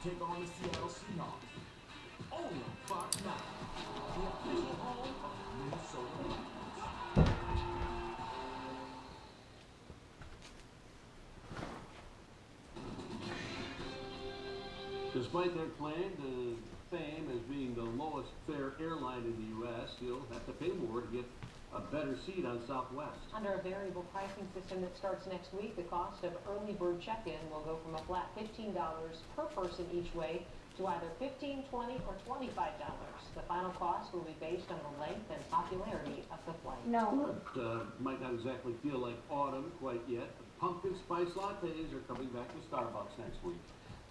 take on the Seattle Seahawks. Only on Fox 9, the official home of Minnesota Vikings. Despite their claim to fame as being the lowest fare airline in the U.S., you'll have to pay more to get a better seat on Southwest. Under a variable pricing system that starts next week, the cost of early bird check-in will go from a flat $15 per person each way to either $15, $20, or $25. The final cost will be based on the length and popularity of the flight. No. It might not exactly feel like autumn quite yet, but pumpkin spice lattes are coming back to Starbucks next week.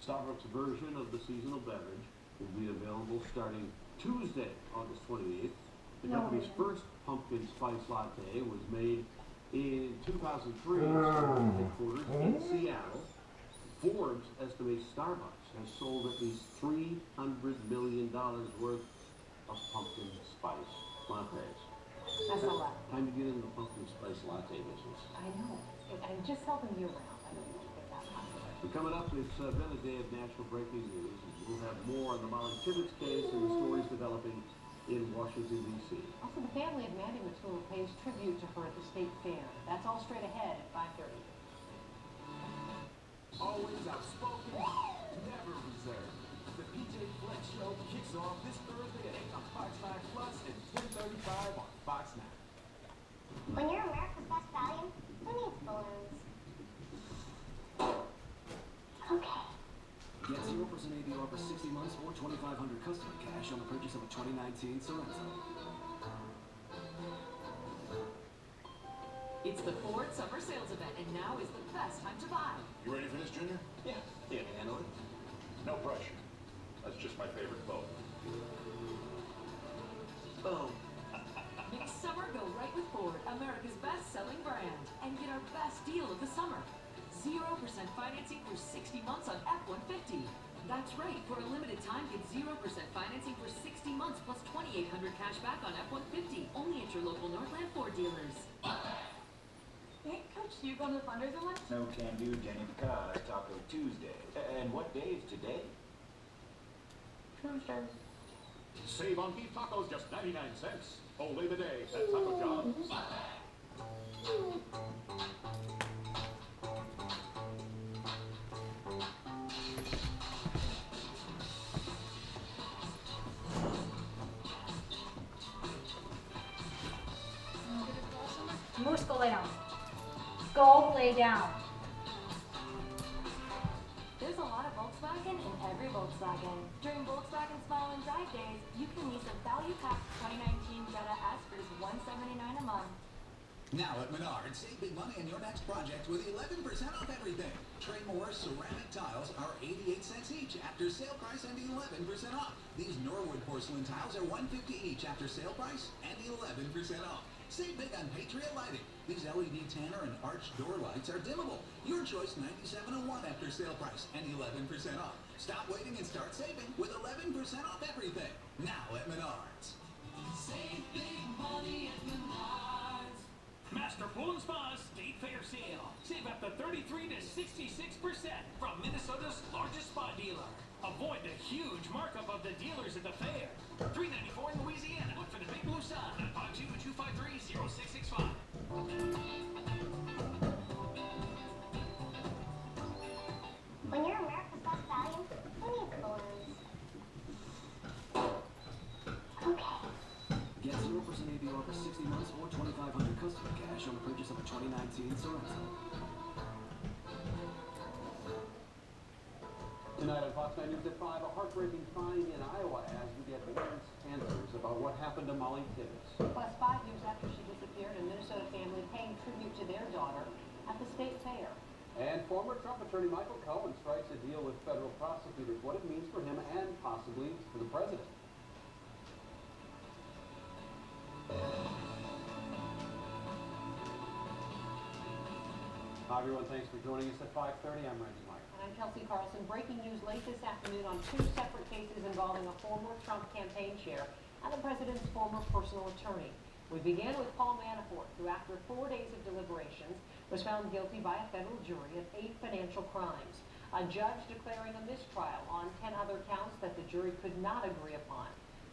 Starbucks' version of the seasonal beverage will be available starting Tuesday, August 28th. The company's first pumpkin spice latte was made in 2003 at headquarters in Seattle. Forbes estimates Starbucks has sold at least $300 million worth of pumpkin spice lattes. That's a lot. Time to get in the pumpkin spice latte business. I know. And just sell them year-round. I don't know if they're that popular. Coming up, it's been a day of national breaking news. We'll have more on the Molly Tibbetts case and the stories developing in Washington, D.C. Also, the family of Mandy Matul pays tribute to her at the state fair. That's all straight ahead at 5:30. Always outspoken, never reserved. The PJ Flex Show kicks off this Thursday at 8 on Fox 9 Plus and 10:35 on Fox 9. When you're America's Best Value, who needs balloons? Okay. Get 0% APR for 60 months or $2,500 customer cash on the purchase of a 2019 Sorento. It's the Ford Summer Sales Event, and now is the best time to buy. You ready for this, Junior? Yeah, can you handle it? No pressure. That's just my favorite boat. Boom. Make summer go right with Ford, America's best-selling brand, and get our best deal of the summer. 0% financing for 60 months on F-150. That's right, for a limited time, get 0% financing for 60 months plus $2,800 cash back on F-150. Only at your local Northland Ford dealers. Hey, Coach, do you go to the fundraiser lunch? No can do, Jenny, because Taco Tuesday. And what day is today? Tuesday. Save on beef tacos just 99 cents. Oh, Labor Day at Taco John's. Moose, go lay down. Go lay down. There's a lot of Volkswagen in every Volkswagen. During Volkswagen Smile and Drive Days, you can lease a value-packed 2019 Jetta S for just $179 a month. Now at Menards, save big money on your next project with 11% off everything. Trey Moore's ceramic tiles are 88 cents each after sale price and 11% off. These Norwood porcelain tiles are $150 each after sale price and 11% off. Save big on Patriot Lighting. These LED Tanner and arched door lights are dimmable. Your choice $97.01 after sale price and 11% off. Stop waiting and start saving with 11% off everything. Now at Menards. Save big money at Menards. Master Pool and Spa's State Fair Sale. Save up to 33 to 66% from Minnesota's largest spa dealer. Avoid the huge markup of the dealers at the fair. $3.94 in Louisiana. Look for the big blue sign at 52253-0665. When you're America's Best Value, who needs balloons? Okay. Get 0% APR for 60 months or $2,500 customer cash on the purchase of a 2019 Sorento. Tonight on Fox 9 News at 5, a heartbreaking find in Iowa as we get parents' answers about what happened to Molly Tibbetts. Plus, 5 years after she disappeared, a Minnesota family paying tribute to their daughter at the state fair. And former Trump attorney Michael Cohen strikes a deal with federal prosecutors, what it means for him and possibly for the president. Hi everyone, thanks for joining us at 5:30. I'm Randy Meyer. And I'm Kelsey Carlson. Breaking news late this afternoon on 2 separate cases involving a former Trump campaign chair and the president's former personal attorney. We began with Paul Manafort, who after 4 days of deliberations was found guilty by a federal jury of 8 financial crimes. A judge declaring a mistrial on 10 other counts that the jury could not agree upon.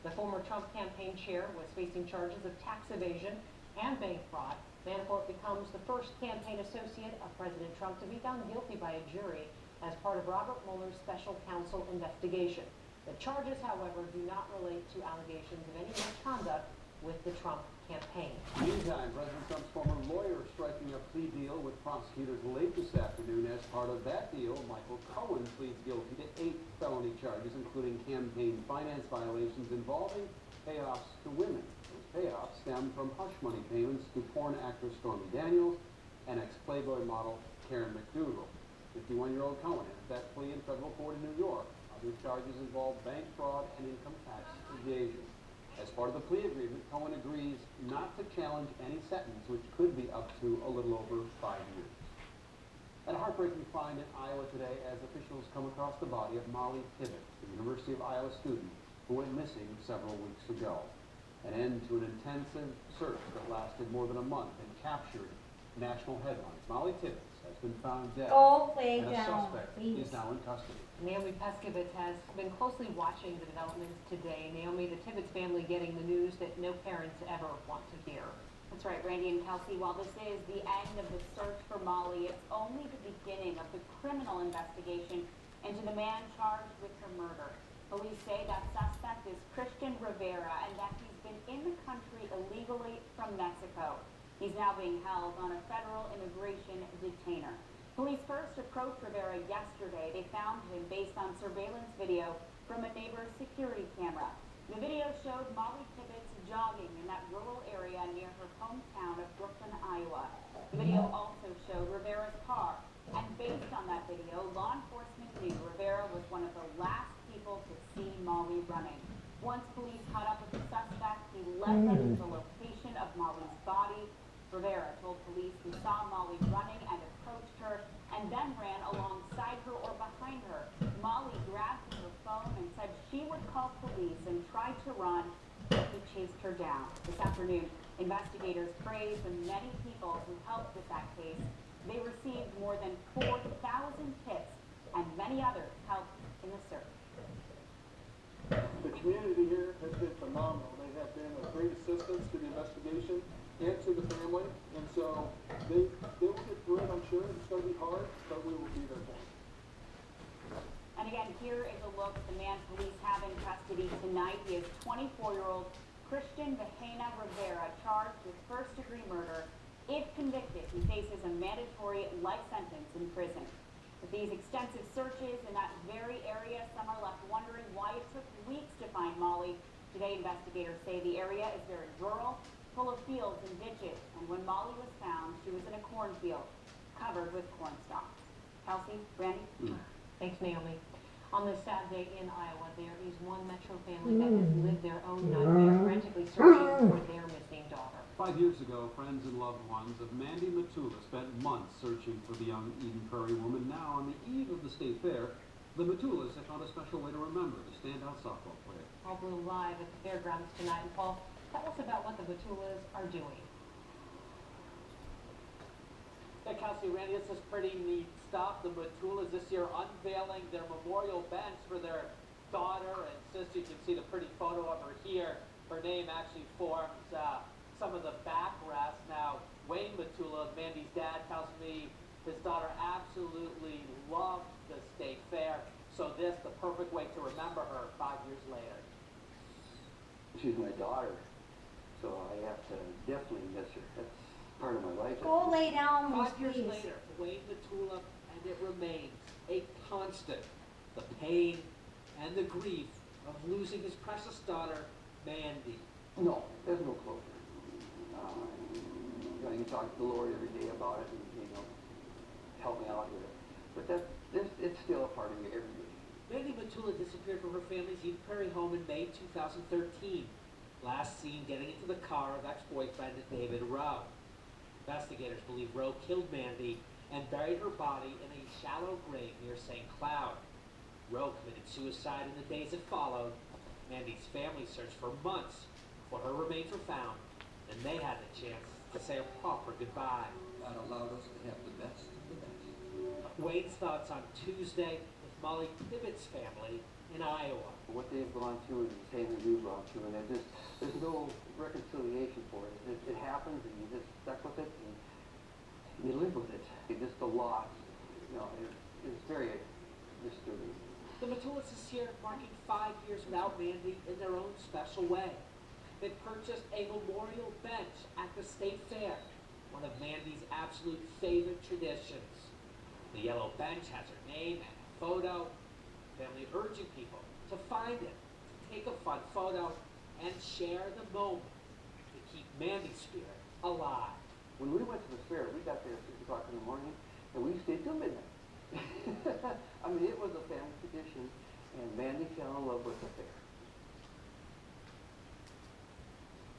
The former Trump campaign chair was facing charges of tax evasion and bank fraud. Manafort becomes the first campaign associate of President Trump to be found guilty by a jury as part of Robert Mueller's special counsel investigation. The charges, however, do not relate to allegations of any misconduct with the Trump campaign. Meantime, President Trump's former lawyer striking a plea deal with prosecutors late this afternoon. As part of that deal, Michael Cohen pleads guilty to 8 felony charges, including campaign finance violations involving payoffs to women. Those payoffs stem from hush money payments to porn actress Stormy Daniels and ex-Playboy model Karen McDougal. 51-year-old Cohen entered that plea in federal court in New York. Other charges involve bank fraud and income tax evasion. As part of the plea agreement, Cohen agrees not to challenge any sentence, which could be up to a little over 5 years. And a heartbreaking find in Iowa today as officials come across the body of Molly Tibbet, the University of Iowa student who went missing several weeks ago. An end to an intensive search that lasted more than a month and captured national headlines. Molly Tibbet has been found dead, and a suspect is now in custody. Naomi Peskovitz has been closely watching the developments today. Naomi, the Tibbetts family getting the news that no parents ever want to hear. That's right, Randy and Kelsey. While this is the end of the search for Molly, it's only the beginning of the criminal investigation into the man charged with her murder. Police say that suspect is Christian Rivera and that he's been in the country illegally from Mexico. He's now being held on a federal immigration detainer. Police first approached Rivera yesterday. They found him based on surveillance video from a neighbor's security camera. The video showed Molly Tibbetts jogging in that rural area near her hometown of Brooklyn, Iowa. The video also showed Rivera's car. And based on that video, law enforcement knew Rivera was one of the last people to see Molly running. Once police caught up with the suspect, he led them to the location of Molly's body. Rivera told police he saw Molly running and approached her and then ran alongside her or behind her. Molly grabbed her phone and said she would call police and tried to run, but he chased her down. This afternoon, investigators praised the many people who helped with that case. They received more than 4,000 tips and many others helped in the search. The community here has been phenomenal. They have been a great assistance to the investigation and to the family, and so they will get through it, I'm sure. It's going to be hard, but we will be there for them. And again, here is a look at the man police have in custody tonight. He is 24-year-old Christian Vejena Rivera, charged with first-degree murder. If convicted, he faces a mandatory life sentence in prison. With these extensive searches in that very area, some are left wondering why it took weeks to find Molly. Today, investigators say the area is very rural, full of fields and ditches, and when Molly was found, she was in a cornfield covered with corn stalks. Kelsey, Randy? Thanks, Naomi. On this sad day in Iowa, there is one Metro family that has lived their own nightmare, frantically searching for their missing daughter. 5 years ago, friends and loved ones of Mandy Matula spent months searching for the young Eden Prairie woman. Now, on the eve of the state fair, the Matulas have found a special way to remember the standout softball player. Paul Blue live at the fairgrounds tonight. And Paul, tell us about what the Matulas are doing. Yeah, Kelsey, Randy, this is pretty neat stuff. The Matulas this year unveiling their memorial bench for their daughter and sister. You can see the pretty photo of her here. Her name actually forms some of the backrest. Now, Wayne Matula, Mandy's dad, tells me his daughter absolutely loved the state fair. So this, the perfect way to remember her 5 years later. She's my daughter, so I have to definitely miss her. That's part of my life. Go lay down, 5 years please. later, Wayne Matula, and it remains a constant. The pain and the grief of losing his precious daughter, Mandy. No, there's no closure. I can talk to the Lord every day about it and, help me out with it. But it's still a part of me every day. Mandy Matula disappeared from her family's Eden Prairie home in May 2013. Last seen getting into the car of ex-boyfriend David Rowe. Investigators believe Rowe killed Mandy and buried her body in a shallow grave near St. Cloud. Rowe committed suicide in the days that followed. Mandy's family searched for months before her remains were found, and they had the chance to say a proper goodbye. God allowed us to have the best of the best. Wayne's thoughts on Tuesday with Molly Pibbett's family in Iowa. What they've gone through is the same as you've gone through, and there's no reconciliation for it. It happens, and you just stuck with it, and you live with it. It's just a loss, it's very disturbing. The Matulas is here marking 5 years without Mandy in their own special way. They purchased a memorial bench at the state fair, one of Mandy's absolute favorite traditions. The yellow bench has her name and a photo, family urging people to find it, take a fun photo, and share the moment to keep Mandy's spirit alive. When we went to the fair, we got there at 6 o'clock in the morning, and we stayed till midnight. I mean, it was a family tradition, and Mandy fell in love with the fair.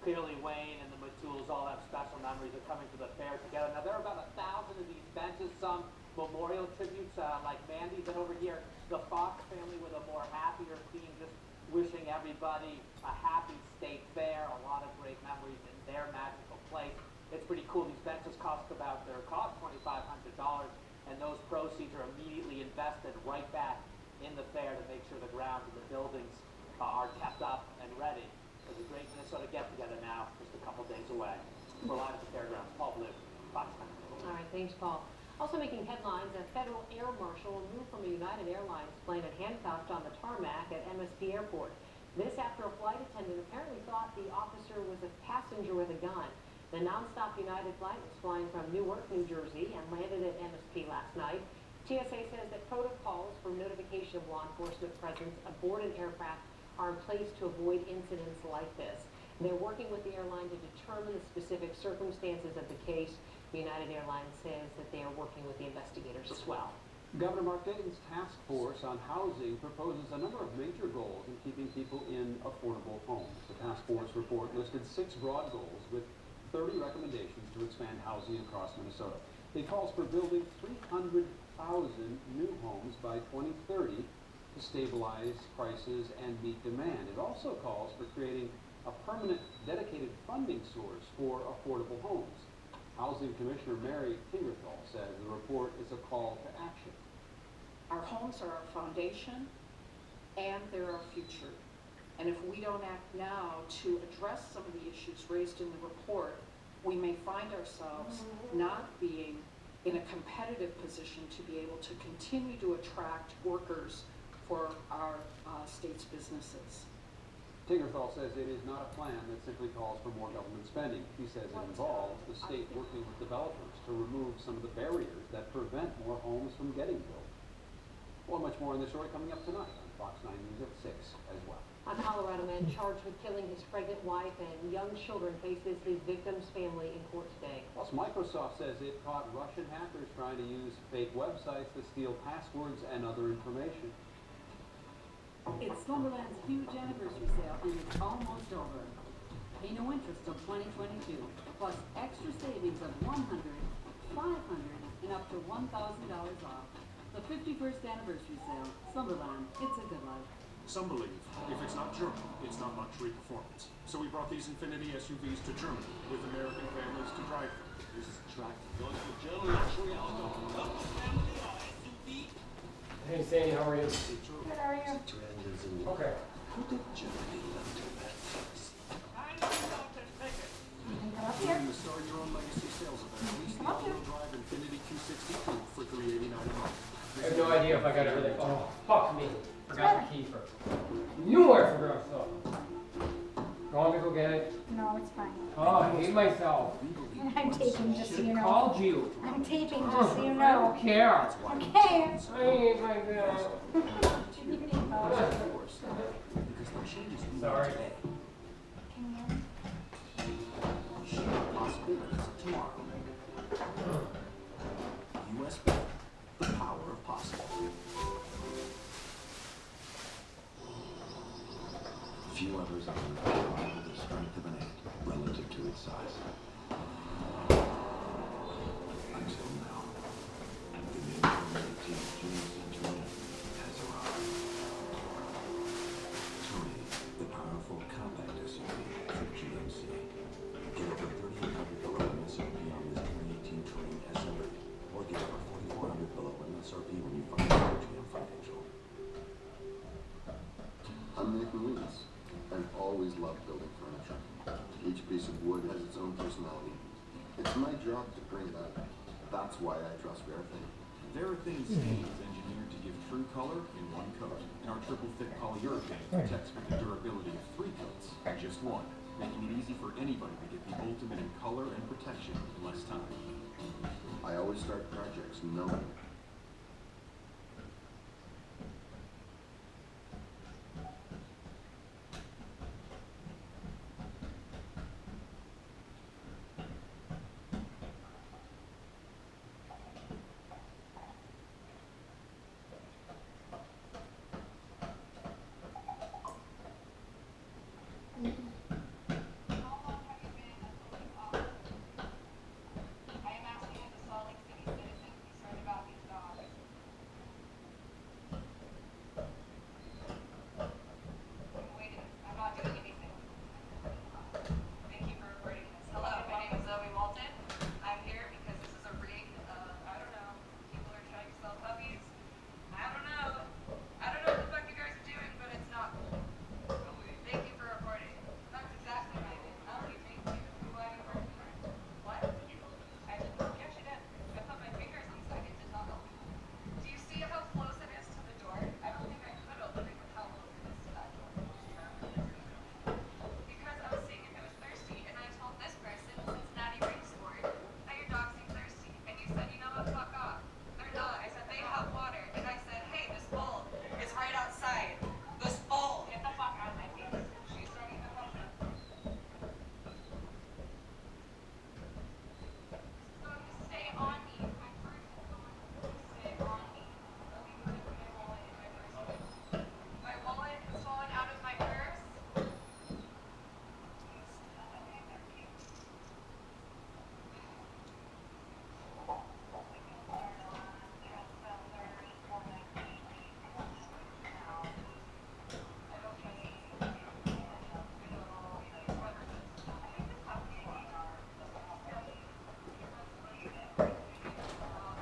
Clearly, Wayne and the Matuls all have special memories of coming to the fair together. Now, there are about 1,000 of these benches, some memorial tributes like Mandy's, and over here, the Fox family with a more happier theme, just wishing everybody a happy state fair, a lot of great memories in their magical place. It's pretty cool. These benches cost $2,500, and those proceeds are immediately invested right back in the fair to make sure the grounds and the buildings are kept up and ready for the great Minnesota get-together now, just a couple days away. We're live at the fairgrounds. Paul Blue, Fox 9. All right, thanks, Paul. Also making headlines, a federal air marshal removed from a United Airlines plane and handcuffed on the tarmac at MSP Airport. This after a flight attendant apparently thought the officer was a passenger with a gun. The nonstop United flight was flying from Newark, New Jersey, and landed at MSP last night. TSA says that protocols for notification of law enforcement presence aboard an aircraft are in place to avoid incidents like this. They're working with the airline to determine the specific circumstances of the case. United Airlines says that they are working with the investigators as well. Governor Mark Dayton's task force on housing proposes a number of major goals in keeping people in affordable homes. The task force report listed 6 broad goals with 30 recommendations to expand housing across Minnesota. It calls for building 300,000 new homes by 2030 to stabilize prices and meet demand. It also calls for creating a permanent dedicated funding source for affordable homes. Housing Commissioner Mary Tingerthal says the report is a call to action. Our homes are our foundation and they're our future. And if we don't act now to address some of the issues raised in the report, we may find ourselves not being in a competitive position to be able to continue to attract workers for our state's businesses. Tingerthal says it is not a plan that simply calls for more government spending. He says it involves the state working with developers to remove some of the barriers that prevent more homes from getting built. Well, much more in the story coming up tonight on Fox 9 News at 6 as well. A Colorado man charged with killing his pregnant wife and young children faces his victim's family in court today. Plus, Microsoft says it caught Russian hackers trying to use fake websites to steal passwords and other information. It's Slumberland's huge anniversary sale, and it's almost over. Pay no interest till 2022, plus extra savings of $100, $500, and up to $1,000 off. The 51st anniversary sale. Slumberland, it's a good life. Some believe if it's not German, it's not luxury performance. So we brought these Infinity SUVs to Germany with American families to drive them. This is track going for German luxury auto. Family SUV. Hey Sandy, how are you? Good, how are you? Okay. Who did Germany love to bet first? I know about this ticket. Come up here. In the Start Your Own Legacy sales event, lease the Come up here. all-wheel drive Infinity Q62 for $389 a month. I have no idea if I got everything. Oh, fuck me. Forgot the key for. Knew I forgot stuff. You want me to go get it? No, it's fine. Oh, I hate myself. I'm taping just so you know. Called you. I'm taping just so you I know. don't care. Okay. I hate myself. Sorry. Can you hear me? Share possibilities of tomorrow. U.S. Bank, the power of possible. Few others on earth can rival the strength of an ant relative to its size. Until now, the new 18th Junior Century has arrived. Tony, the powerful compact SUV from GMC. Get over $3,800 below MSRP on this 2018 Tony SUV, or get over $4,400 below MSRP I'm Nathan Leeds. I've always loved building furniture. Each piece of wood has its own personality. It's my job to bring it out. That's why I trust Verithane. Verithane stain is engineered to give true color in one coat, and our triple thick polyurethane protects with the durability of 3 coats, just one, making it easy for anybody to get the ultimate in color and protection in less time. I always start projects knowing